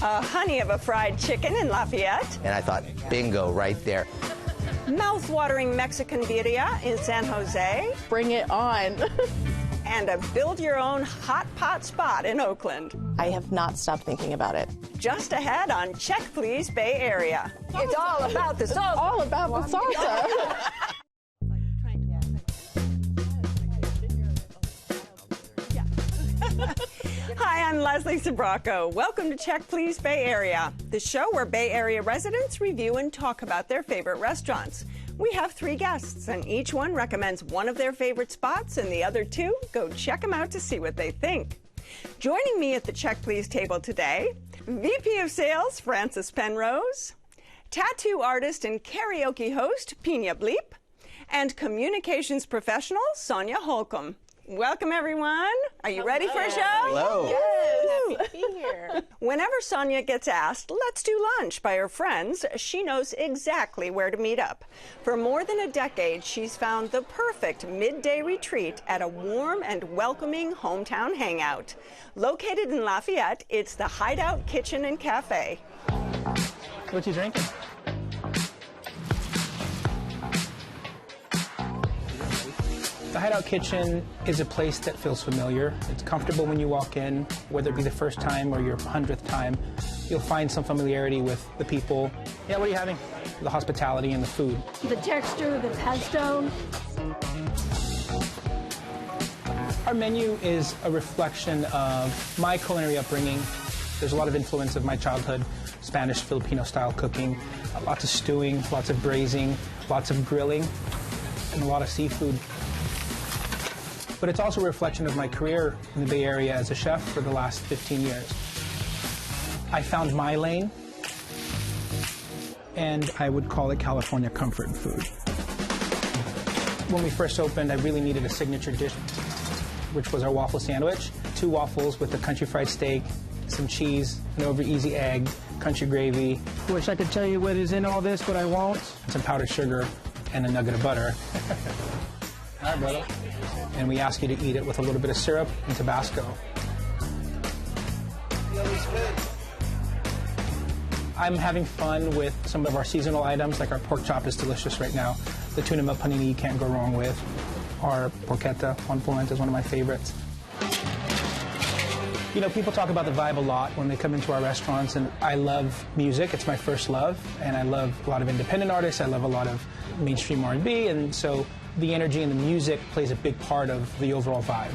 A honey of a fried chicken in Lafayette. And I thought, bingo, right there. Mouth-watering Mexican birria in San Jose. Bring it on. And a build-your-own hot pot spot in Oakland. I have not stopped thinking about it. Just ahead on Check Please Bay Area. It's all about the salsa. All about the salsa. Hi, I'm Leslie Sabraco. Welcome to Check Please Bay Area, the show where Bay Area residents review and talk about their favorite restaurants. We have 3 guests, and each one recommends one of their favorite spots, and the other 2 go check them out to see what they think. Joining me at the Check Please table today, VP of Sales Frances Penrose, tattoo artist and karaoke host Pina Bleep, and communications professional Sonia Holcomb. Welcome, everyone. Are you ready for a show? Hello. Yes, happy to be here. Whenever Sonia gets asked, let's do lunch by her friends, she knows exactly where to meet up. For more than a decade, she's found the perfect midday retreat at a warm and welcoming hometown hangout. Located in Lafayette, it's the Hideout Kitchen and Cafe. What you drinking? The Hideout Kitchen is a place that feels familiar. It's comfortable when you walk in, whether it be the first time or your 100th time. You'll find some familiarity with the people. Yeah, what are you having? The hospitality and the food. The texture, the pesto. Our menu is a reflection of my culinary upbringing. There's a lot of influence of my childhood, Spanish, Filipino style cooking, lots of stewing, lots of braising, lots of grilling, and a lot of seafood. But it's also a reflection of my career in the Bay Area as a chef for the last 15 years. I found my lane, and I would call it California comfort food. When we first opened, I really needed a signature dish, which was our waffle sandwich. 2 waffles with a country fried steak, some cheese, an over easy egg, country gravy. Wish I could tell you what is in all this, but I won't. Some powdered sugar and a nugget of butter. All right, brother. And we ask you to eat it with a little bit of syrup and Tabasco. I'm having fun with some of our seasonal items, like our pork chop is delicious right now. The tuna milk panini you can't go wrong with. Our porchetta on polenta is one of my favorites. You know, people talk about the vibe a lot when they come into our restaurants, and I love music. It's my first love, and I love a lot of independent artists. I love a lot of mainstream R&B, and so the energy and the music plays a big part of the overall vibe.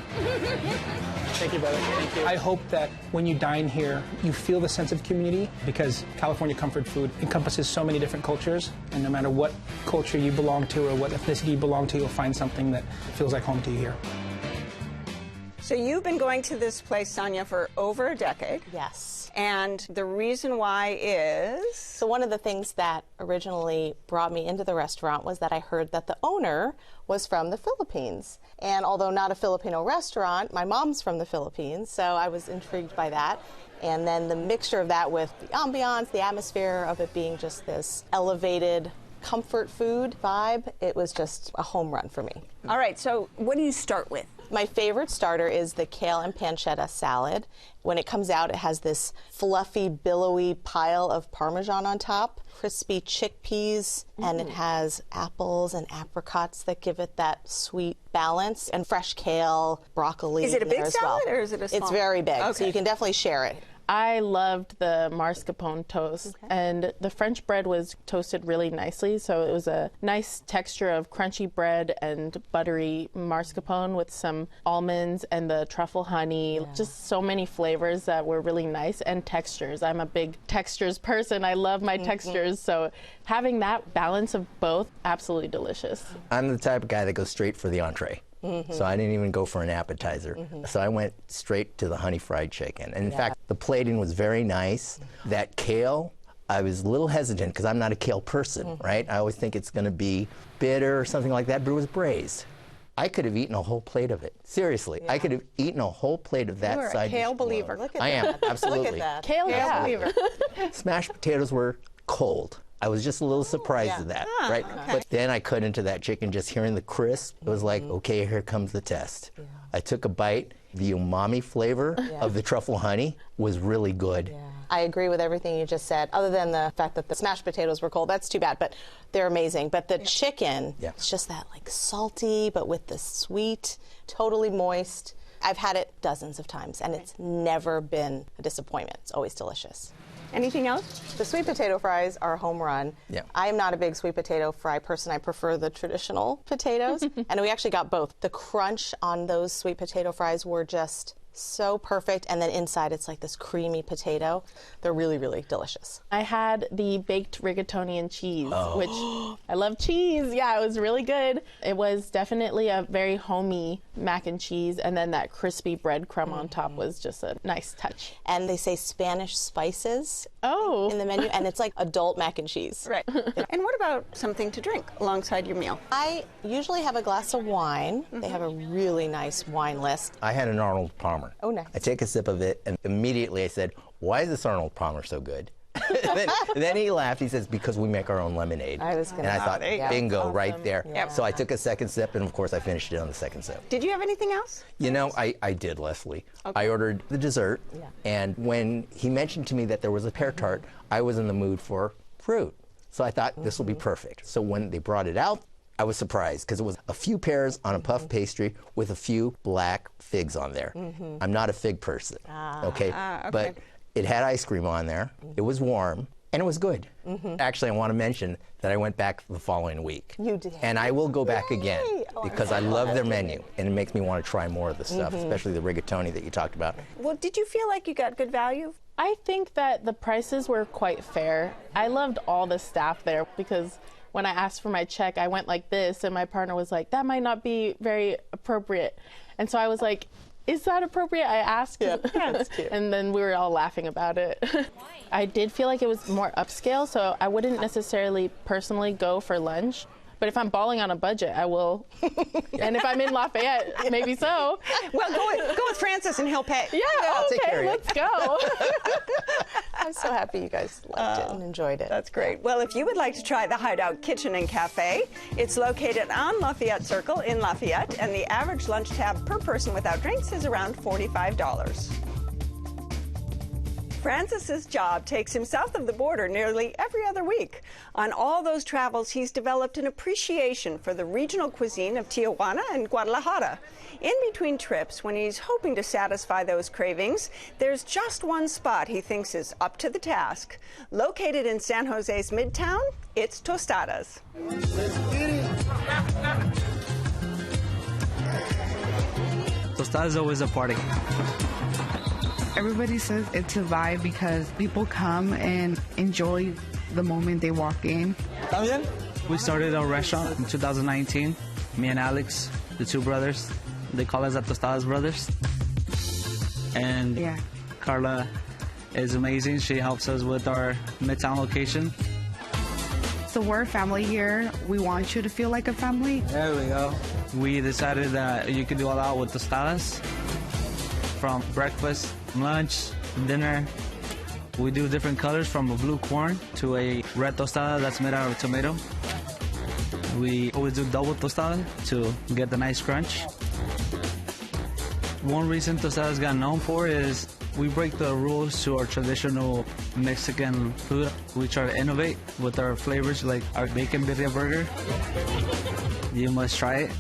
Thank you, brother. Thank you. I hope that when you dine here, you feel the sense of community, because California comfort food encompasses so many different cultures, and no matter what culture you belong to or what ethnicity you belong to, you'll find something that feels like home to you here. So you've been going to this place, Sonia, for over a decade. Yes. And the reason why is? So one of the things that originally brought me into the restaurant was that I heard that the owner was from the Philippines. And although not a Filipino restaurant, my mom's from the Philippines, so I was intrigued by that. And then the mixture of that with the ambiance, the atmosphere of it being just this elevated comfort food vibe, it was just a home run for me. All right, so what do you start with? My favorite starter is the kale and pancetta salad. When it comes out, it has this fluffy, billowy pile of Parmesan on top, crispy chickpeas, and it has apples and apricots that give it that sweet balance, and fresh kale, broccoli. Is it a big salad well. or is it a small? It's very big, okay. So you can definitely share it. I loved the mascarpone toast, and the French bread was toasted really nicely, so it was a nice texture of crunchy bread and buttery mascarpone with some almonds and the truffle honey, just so many flavors that were really nice, and textures. I'm a big textures person. I love my textures, so having that balance of both, absolutely delicious. I'm the type of guy that goes straight for the entree. So I didn't even go for an appetizer. So I went straight to the honey fried chicken. And in fact, the plating was very nice. That kale, I was a little hesitant because I'm not a kale person, right? I always think it's going to be bitter or something like that, but it was braised. I could have eaten a whole plate of it. Seriously, I could have eaten a whole plate of that You're a side kale dish believer. Look at I am, absolutely. Look at that. Kale believer. Smashed potatoes were cold. I was just a little surprised at that, right? But then I cut into that chicken, just hearing the crisp. It was like, okay, here comes the test. I took a bite. The umami flavor of the truffle honey was really good. I agree with everything you just said, other than the fact that the smashed potatoes were cold. That's too bad, but they're amazing. But the chicken, it's just that like salty, but with the sweet, totally moist. I've had it dozens of times, and it's never been a disappointment. It's always delicious. Anything else? The sweet potato fries are a home run. Yeah. I am not a big sweet potato fry person. I prefer the traditional potatoes. And we actually got both. The crunch on those sweet potato fries were just so perfect, and then inside it's like this creamy potato. They're really, really delicious. I had the baked rigatoni and cheese, which I love cheese. Yeah, it was really good. It was definitely a very homey mac and cheese, and then that crispy breadcrumb on top was just a nice touch. And they say Spanish spices Oh. in the menu, and it's like adult mac and cheese. Right. And what about something to drink alongside your meal? I usually have a glass of wine. They have a really nice wine list. I had an Arnold Palmer. Oh, nice. I take a sip of it, and immediately I said, why is this Arnold Palmer so good? then he laughed. He says, because we make our own lemonade. I was gonna and I thought, there you go. bingo, Awesome. right there. Yeah. So I took a second sip, and of course I finished it on the second sip. Did you have anything else? You know, I did, Leslie. I ordered the dessert, and when he mentioned to me that there was a pear tart, I was in the mood for fruit. So I thought this will be perfect. So when they brought it out, I was surprised because it was a few pears on a puff pastry with a few black figs on there. I'm not a fig person, okay? But it had ice cream on there. It was warm, and it was good. Actually, I want to mention that I went back the following week. You did? And I will go back again Oh, because I love their menu, and it makes me want to try more of the stuff, especially the rigatoni that you talked about. Well, did you feel like you got good value? I think that the prices were quite fair. I loved all the staff there because when I asked for my check, I went like this, and my partner was like, that might not be very appropriate. And so I was like, is that appropriate? I asked. Yeah, that's cute. And then we were all laughing about it. I did feel like it was more upscale, so I wouldn't necessarily personally go for lunch. But if I'm balling on a budget, I will. And if I'm in Lafayette, maybe so. Well, go with Francis and he'll pay. Yeah, I'll take care okay, of let's go. I'm so happy you guys liked it and enjoyed it. That's great. Well, if you would like to try the Hideout Kitchen and Cafe, it's located on Lafayette Circle in Lafayette, and the average lunch tab per person without drinks is around $45. Francis's job takes him south of the border nearly every other week. On all those travels, he's developed an appreciation for the regional cuisine of Tijuana and Guadalajara. In between trips, when he's hoping to satisfy those cravings, there's just one spot he thinks is up to the task. Located in San Jose's Midtown, it's Tostadas. Tostadas is always a party. Everybody says it's a vibe because people come and enjoy the moment they walk in. We started our restaurant in 2019. Me and Alex, the two brothers, they call us the Tostadas brothers. And Carla is amazing. She helps us with our Midtown location. So we're a family here. We want you to feel like a family. There we go. We decided that you could do all out with Tostadas. From breakfast, lunch, dinner. We do different colors from a blue corn to a red tostada that's made out of tomato. We always do double tostada to get the nice crunch. One reason Tostadas got known for is we break the rules to our traditional Mexican food. We try to innovate with our flavors, like our bacon birria burger. You must try it.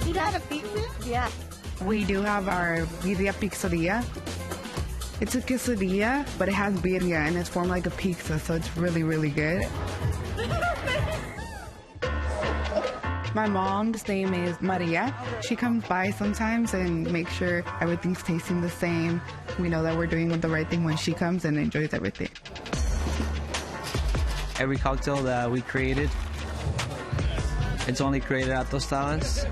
You got a pizza? Yeah. We do have our birria pizzeria. It's a quesadilla, but it has birria and it's formed like a pizza, so it's really, really good. My mom's name is Maria. She comes by sometimes and makes sure everything's tasting the same. We know that we're doing the right thing when she comes and enjoys everything. Every cocktail that we created, it's only created at Tostadas.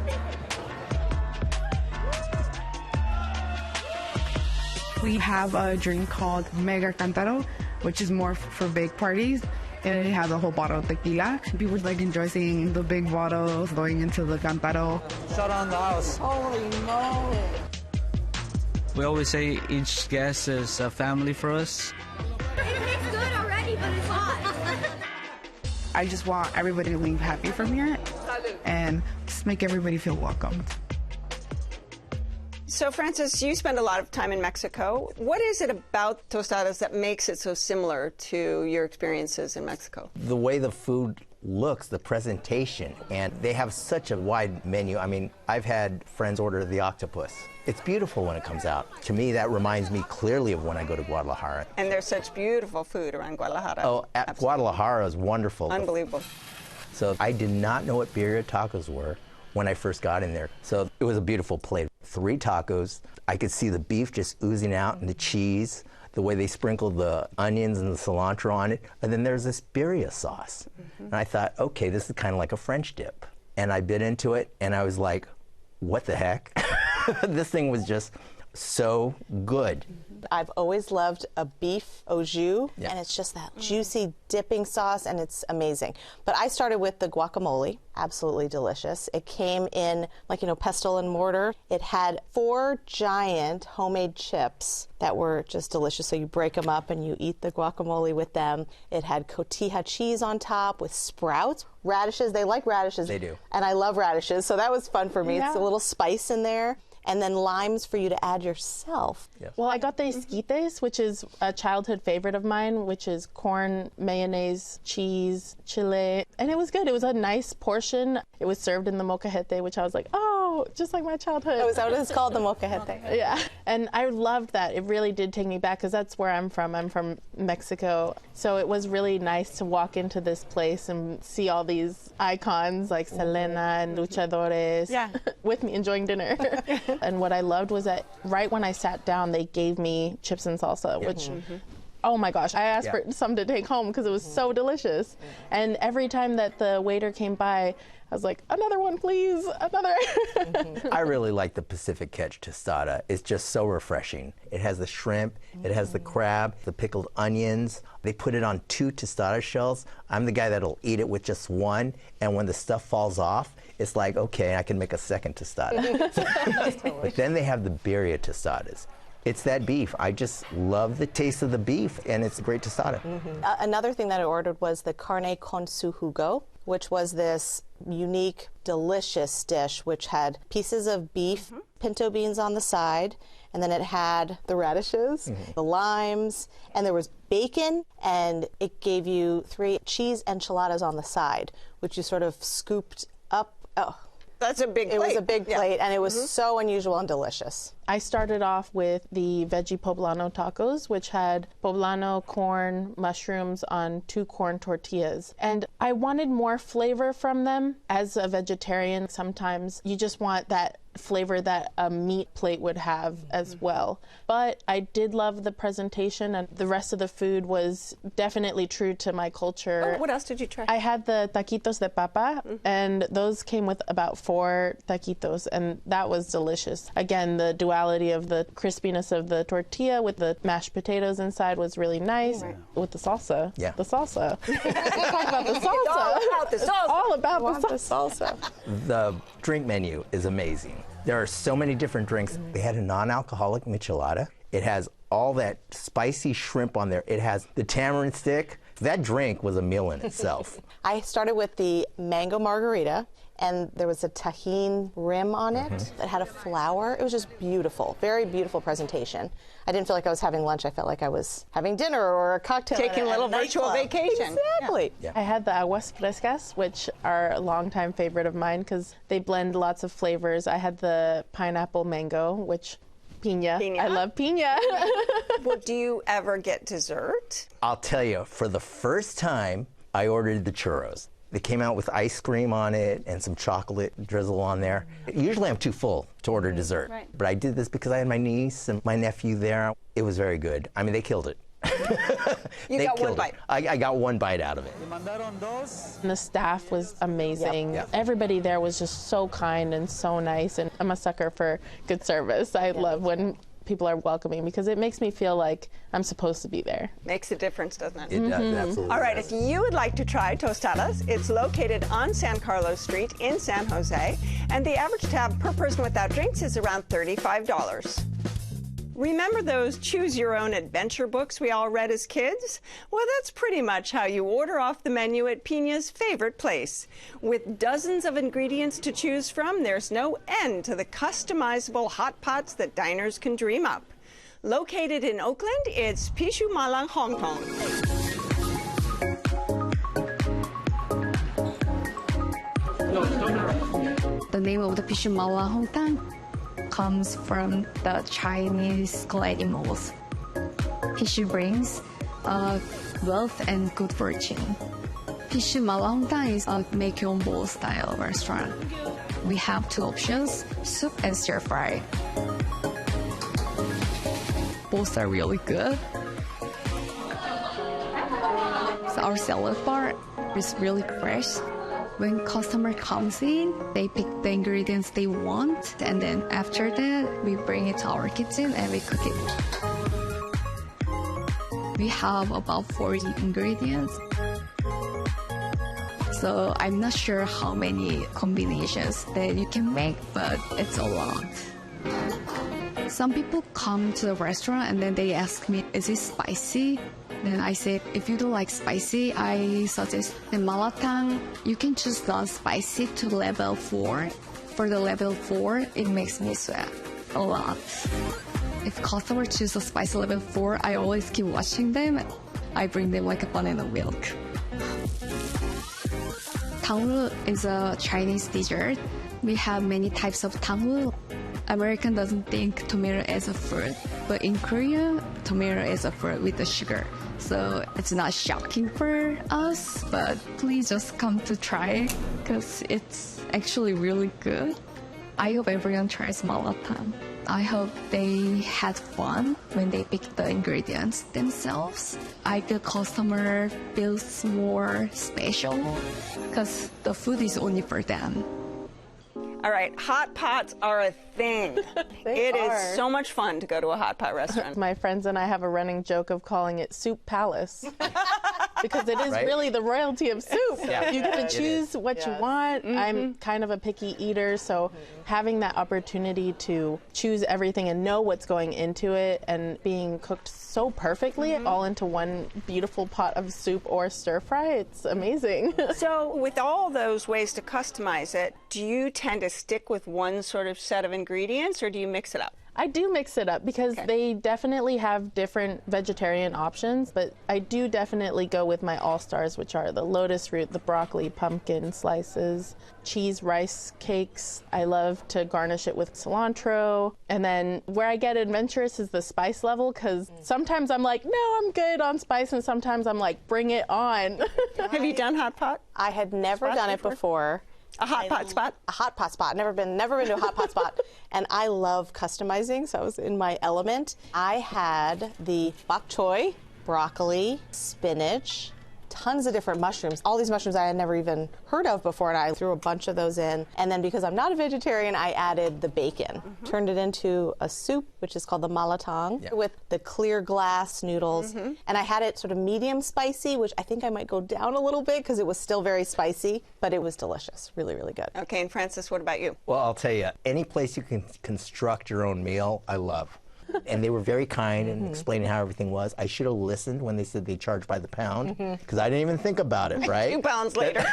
We have a drink called Mega Cántaro, which is more for big parties. And it has a whole bottle of tequila. People like enjoy seeing the big bottles going into the Cántaro. Shut on the house. Holy moly. We always say each guest is a family for us. It's good already, but it's hot. I just want everybody to leave happy from here and just make everybody feel welcome. So, Francis, you spend a lot of time in Mexico. What is it about Tostadas that makes it so similar to your experiences in Mexico? The way the food looks, the presentation, and they have such a wide menu. I mean, I've had friends order the octopus. It's beautiful when it comes out. To me, that reminds me clearly of when I go to Guadalajara. And there's such beautiful food around Guadalajara. Oh, Guadalajara is wonderful. Unbelievable. So I did not know what birria tacos were when I first got in there. So it was a beautiful plate. 3 tacos. I could see the beef just oozing out and the cheese, the way they sprinkled the onions and the cilantro on it. And then there's this birria sauce. And I thought, okay, this is kind of like a French dip. And I bit into it and I was like, what the heck? This thing was just so good. I've always loved a beef au jus, and it's just that juicy dipping sauce, and it's amazing. But I started with the guacamole, absolutely delicious. It came in, like, pestle and mortar. It had 4 giant homemade chips that were just delicious. So you break them up and you eat the guacamole with them. It had cotija cheese on top with sprouts, radishes. They like radishes. They do. And I love radishes, so that was fun for me. Yeah. It's a little spice in there. And then limes for you to add yourself. Yes. Well, I got the esquites, which is a childhood favorite of mine, which is corn, mayonnaise, cheese, chile, and it was good. It was a nice portion. It was served in the molcajete, which I was like, oh, just like my childhood. Oh, is that what it's called, the molcajete? Yeah, and I loved that. It really did take me back because that's where I'm from. I'm from Mexico. So it was really nice to walk into this place and see all these icons like Selena and luchadores with me enjoying dinner. And what I loved was that right when I sat down, they gave me chips and salsa, which, oh my gosh, I asked for some to take home because it was so delicious. And every time that the waiter came by, I was like, another one, please, another. I really like the Pacific Catch tostada. It's just so refreshing. It has the shrimp, it has the crab, the pickled onions. They put it on 2 tostada shells. I'm the guy that'll eat it with just 1, and when the stuff falls off, it's like, okay, I can make a second tostada. But then they have the birria tostadas. It's that beef. I just love the taste of the beef, and it's a great tostada. Another thing that I ordered was the carne con su jugo, which was this unique, delicious dish which had pieces of beef, pinto beans on the side, and then it had the radishes, the limes, and there was bacon, and it gave you 3 cheese enchiladas on the side, which you sort of scooped up. Oh, that's a big plate. It was a big plate, and it was so unusual and delicious. I started off with the veggie poblano tacos, which had poblano, corn, mushrooms on 2 corn tortillas. And I wanted more flavor from them. As a vegetarian, sometimes you just want that flavor that a meat plate would have as well. But I did love the presentation, and the rest of the food was definitely true to my culture. Oh, what else did you try? I had the taquitos de papa, and those came with about 4 taquitos, and that was delicious. Again, the duality of the crispiness of the tortilla with the mashed potatoes inside was really nice. With the salsa. Yeah. The salsa. Let's talk about the salsa. All about the salsa. All about the salsa. The drink menu is amazing. There are so many different drinks. They had a non-alcoholic michelada. It has all that spicy shrimp on there. It has the tamarind stick. That drink was a meal in itself. I started with the mango margarita, and there was a tajin rim on it that had a flower. It was just beautiful, very beautiful presentation. I didn't feel like I was having lunch. I felt like I was having dinner or a cocktail. Taking a little virtual vacation. Exactly. Yeah. I had the aguas frescas, which are a longtime favorite of mine because they blend lots of flavors. I had the pineapple mango, which piña. I love piña. Well, do you ever get dessert? I'll tell you, for the first time, I ordered the churros. They came out with ice cream on it and some chocolate drizzle on there. Usually I'm too full to order dessert, but I did this because I had my niece and my nephew there. It was very good. I mean, they killed it. You got one bite. I got one bite out of it. And the staff was amazing. Everybody there was just so kind and so nice, and I'm a sucker for good service. I love when people are welcoming because it makes me feel like I'm supposed to be there. Makes a difference, doesn't it? It does, absolutely. All right, does. if you would like to try Tostadas, it's located on San Carlos Street in San Jose, and the average tab per person without drinks is around $35. Remember those choose-your-own adventure books we all read as kids? Well, that's pretty much how you order off the menu at Pina's favorite place. With dozens of ingredients to choose from, there's no end to the customizable hot pots that diners can dream up. Located in Oakland, it's Pixiu Mala Hongtang. The name of the Pixiu Mala Hongtang comes from the Chinese gliding moles. Pixiu brings wealth and good fortune. Pixiu Mala Hongtang is a make-your-own-bowl style restaurant. We have two options, soup and stir-fry. Both are really good. So our salad bar is really fresh. When customer comes in, they pick the ingredients they want, and then after that, we bring it to our kitchen and we cook it. We have about 40 ingredients. So I'm not sure how many combinations that you can make, but it's a lot. Some people come to the restaurant and then they ask me, is it spicy? Then I said, if you don't like spicy, I suggest the malatang. You can choose non-spicy to level 4. For the level 4, it makes me sweat a lot. If customers choose a spicy level 4, I always keep watching them. I bring them like a banana milk. Tanglu is a Chinese dessert. We have many types of tanglu. American doesn't think tomato is a fruit, but in Korea, tomato is a fruit with the sugar. So it's not shocking for us, but please just come to try it because it's actually really good. I hope everyone tries malatang. I hope they had fun when they pick the ingredients themselves. I feel customer feels more special because the food is only for them. All right, hot pots are a thing. It is so much fun to go to a hot pot restaurant. My friends and I have a running joke of calling it Soup Palace because it is really the royalty of soup. Yeah. You get to choose what you want. I'm kind of a picky eater, so having that opportunity to choose everything and know what's going into it and being cooked so perfectly all into one beautiful pot of soup or stir fry, it's amazing. So with all those ways to customize it, do you tend to stick with one sort of set of ingredients or do you mix it up? I do mix it up because they definitely have different vegetarian options, but I do definitely go with my all-stars, which are the lotus root, the broccoli, pumpkin slices, cheese rice cakes. I love to garnish it with cilantro. And then where I get adventurous is the spice level, because sometimes I'm like, no, I'm good on spice, and sometimes I'm like, bring it on. Have you done hot pot? I had never done it before. A hot pot spot? A hot pot spot. Never been to a hot pot spot. And I love customizing, so I was in my element. I had the bok choy, broccoli, spinach, tons of different mushrooms. All these mushrooms I had never even heard of before, and I threw a bunch of those in. And then because I'm not a vegetarian, I added the bacon. Turned it into a soup, which is called the malatang, with the clear glass noodles. And I had it sort of medium spicy, which I think I might go down a little bit because it was still very spicy, but it was delicious. Really, really good. Okay, and Francis, what about you? Well, I'll tell you, any place you can construct your own meal, I love. And they were very kind in explaining how everything was. I should have listened when they said they charge by the pound, because I didn't even think about it, right? 2 pounds later.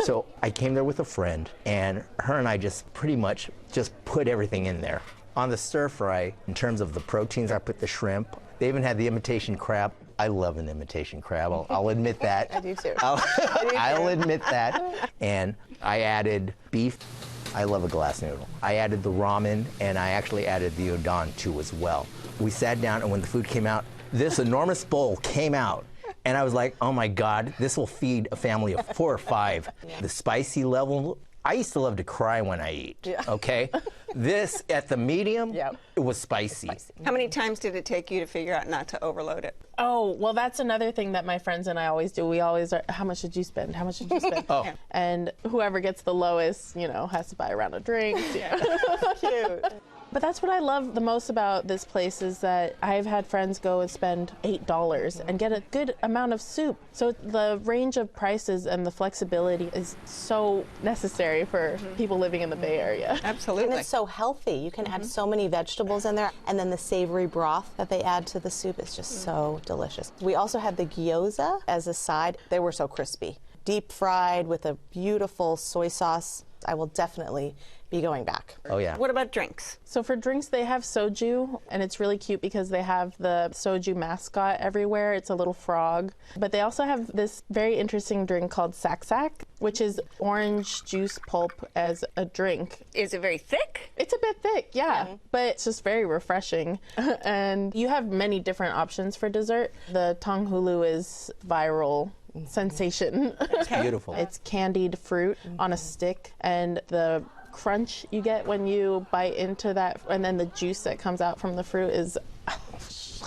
So I came there with a friend, and her and I just pretty much just put everything in there. On the stir fry, in terms of the proteins, I put the shrimp. They even had the imitation crab. I love an imitation crab. I'll admit that. I do too. I'll admit that. And I added beef. I love a glass noodle. I added the ramen, and I actually added the udon too as well. We sat down, and when the food came out, this enormous bowl came out. And I was like, oh my God, this will feed a family of 4 or 5. The spicy level, I used to love to cry when I eat, okay? This, at the medium, it was spicy. How many times did it take you to figure out not to overload it? Oh, well, that's another thing that my friends and I always do. We always are, how much did you spend? How much did you spend? And whoever gets the lowest, you know, has to buy a round of drinks. Cute. But that's what I love the most about this place is that I've had friends go and spend $8 and get a good amount of soup. So the range of prices and the flexibility is so necessary for people living in the Bay Area. Absolutely. And it's so healthy. You can add so many vegetables in there, and then the savory broth that they add to the soup is just so delicious. We also had the gyoza as a side. They were so crispy. Deep fried with a beautiful soy sauce. I will definitely be going back. Oh, yeah. What about drinks? So for drinks, they have soju, and it's really cute because they have the soju mascot everywhere. It's a little frog. But they also have this very interesting drink called sak, which is orange juice pulp as a drink. Is it very thick? It's a bit thick, yeah, but it's just very refreshing. And you have many different options for dessert. The tanghulu is viral sensation. It's beautiful. It's candied fruit on a stick, and the crunch you get when you bite into that, and then the juice that comes out from the fruit is...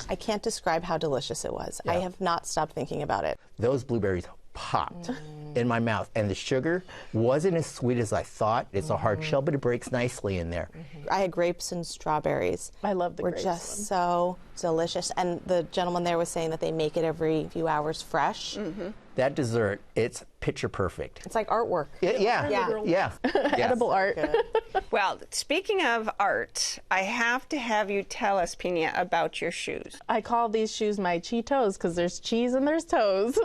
I can't describe how delicious it was. Yeah. I have not stopped thinking about it. Those blueberries popped in my mouth, and the sugar wasn't as sweet as I thought. It's a hard shell, but it breaks nicely in there. I had grapes and strawberries. I love the Were grapes just one. so delicious. And the gentleman there was saying that they make it every few hours fresh. That dessert, it's picture perfect. It's like artwork. Yeah. Edible art. Well, speaking of art, I have to have you tell us, Pina, about your shoes. I call these shoes my Cheetos because there's cheese and there's toes.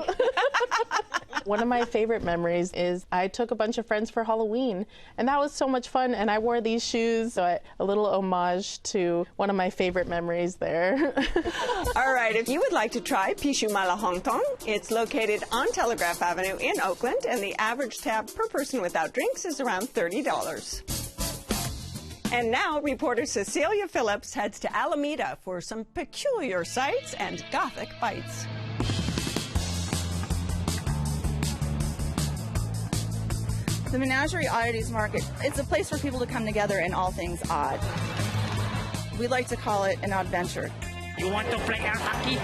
One of my favorite memories is I took a bunch of friends for Halloween, and that was so much fun, and I wore these shoes, so a little homage to one of my favorite memories there. All right, if you would like to try Pixiu Mala Hongtang, it's located on Telegraph Avenue in Oakland, and the average tab per person without drinks is around $30. And now, reporter Cecilia Phillips heads to Alameda for some peculiar sights and Gothic bites. The Menagerie Oddities Market, it's a place for people to come together in all things odd. We like to call it an oddventure. You want to play air hockey?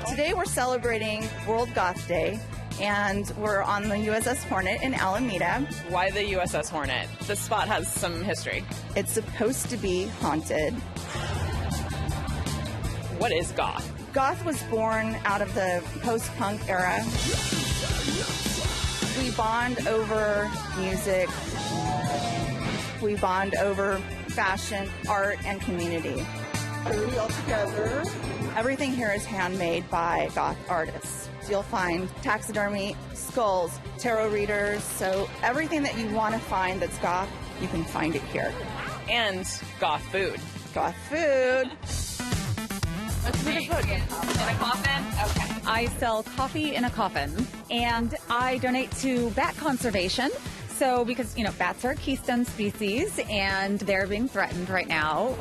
Today we're celebrating World Goth Day, and we're on the USS Hornet in Alameda. Why the USS Hornet? This spot has some history. It's supposed to be haunted. What is goth? Goth was born out of the post-punk era. We bond over music. We bond over fashion, art, and community. All together. Everything here is handmade by goth artists. You'll find taxidermy, skulls, tarot readers, so everything that you want to find that's goth, you can find it here. And goth food. Goth food. What's in a coffin? Okay. I sell coffee in a coffin, and I donate to bat conservation. So, because, you know, bats are a keystone species, and they're being threatened right now.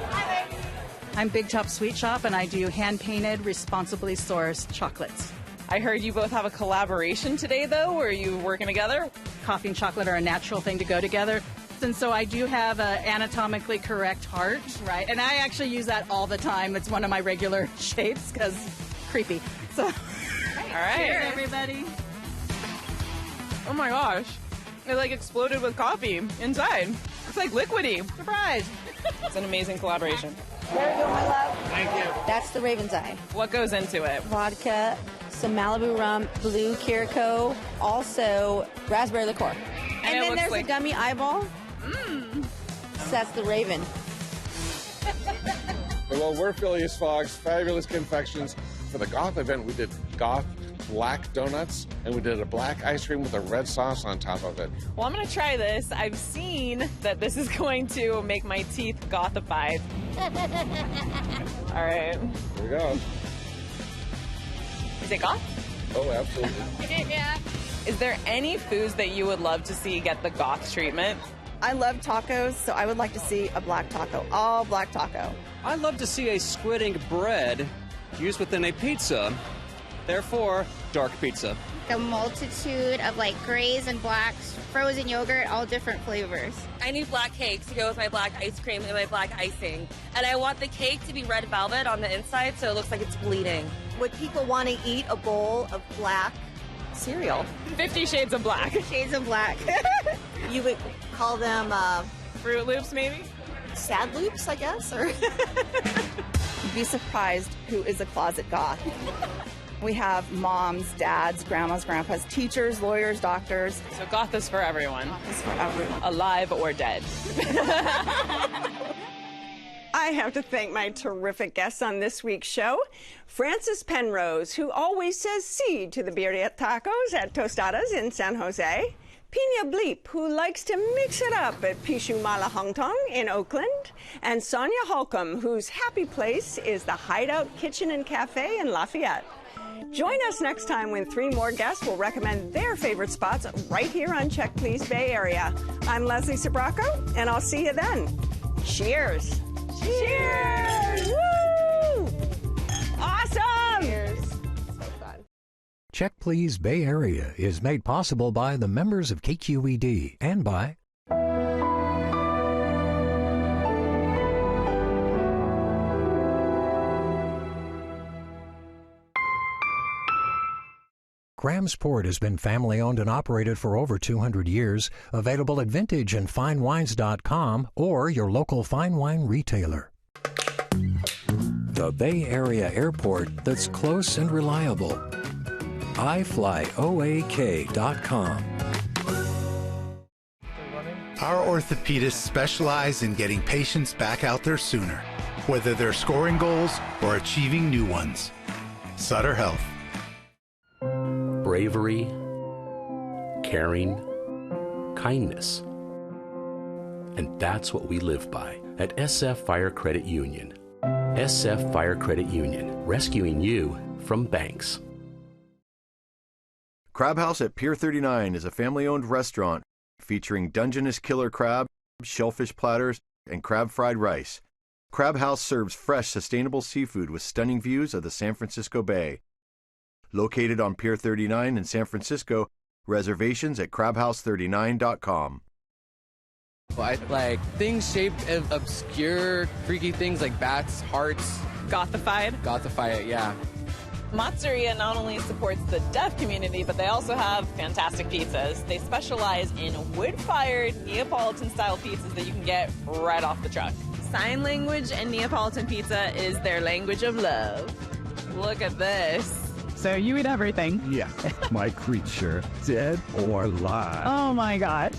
I'm Big Top Sweet Shop, and I do hand-painted, responsibly sourced chocolates. I heard you both have a collaboration today, though. Are you working together? Coffee and chocolate are a natural thing to go together. And so I do have an anatomically correct heart, right? And I actually use that all the time. It's one of my regular shapes because creepy. So, all right. Cheers, everybody. Oh my gosh. It like exploded with coffee inside. It's like liquidy. Surprise. It's an amazing collaboration. There you go, my love. Thank you. That's the Raven's Eye. What goes into it? Vodka, some Malibu rum, blue Kiriko, also raspberry liqueur. And then there's a gummy eyeball. So that's the Raven. Well, we're Phileas Fogg's Fabulous Confections. For the Goth event, we did Goth black donuts, and we did a black ice cream with a red sauce on top of it. Well, I'm going to try this. I've seen that this is going to make my teeth gothified. All right. Here we go. Is it goth? Oh, absolutely. Yeah. Is there any foods that you would love to see get the goth treatment? I love tacos, so I would like to see a black taco, all black taco. I'd love to see a squid ink bread used within a pizza, therefore, dark pizza. The multitude of like grays and blacks, frozen yogurt, all different flavors. I need black cake to go with my black ice cream and my black icing. And I want the cake to be red velvet on the inside so it looks like it's bleeding. Would people want to eat a bowl of black cereal? 50 Shades of Black. Shades of Black. You would call them Fruit Loops, maybe? sad loops, I guess, or You'd be surprised who is a closet goth. We have moms, dads, grandmas, grandpas, teachers, lawyers, doctors. So goth is for everyone. Goth is for everyone. Alive or dead. I have to thank my terrific guests on this week's show. Frances Penrose, who always says sí to the birria tacos at Tostadas in San Jose. Pina Bleep, who likes to mix it up at Pixiu Mala Hongtang in Oakland. And Sonia Holcomb, whose happy place is the Hideout Kitchen and Cafe in Lafayette. Join us next time when 3 more guests will recommend their favorite spots right here on Check Please Bay Area. I'm Leslie Sabraco, and I'll see you then. Cheers! Cheers! Woo! Awesome! Cheers. So fun. Check Please Bay Area is made possible by the members of KQED and by Grahamsport has been family-owned and operated for over 200 years. Available at vintage and finewines.com or your local fine wine retailer. The Bay Area airport that's close and reliable. iFlyOAK.com. Our orthopedists specialize in getting patients back out there sooner, whether they're scoring goals or achieving new ones. Sutter Health. Bravery, caring, kindness. And that's what we live by at SF Fire Credit Union. SF Fire Credit Union, rescuing you from banks. Crab House at Pier 39 is a family-owned restaurant featuring Dungeness killer crab, shellfish platters, and crab fried rice. Crab House serves fresh, sustainable seafood with stunning views of the San Francisco Bay. Located on Pier 39 in San Francisco, reservations at crabhouse39.com. I like things shaped of obscure, freaky things like bats, hearts. Gothified, yeah. Mazzeria not only supports the deaf community, but they also have fantastic pizzas. They specialize in wood-fired Neapolitan-style pizzas that you can get right off the truck. Sign language and Neapolitan pizza is their language of love. Look at this. So you eat everything? Yeah, my creature, dead or alive. Oh my God.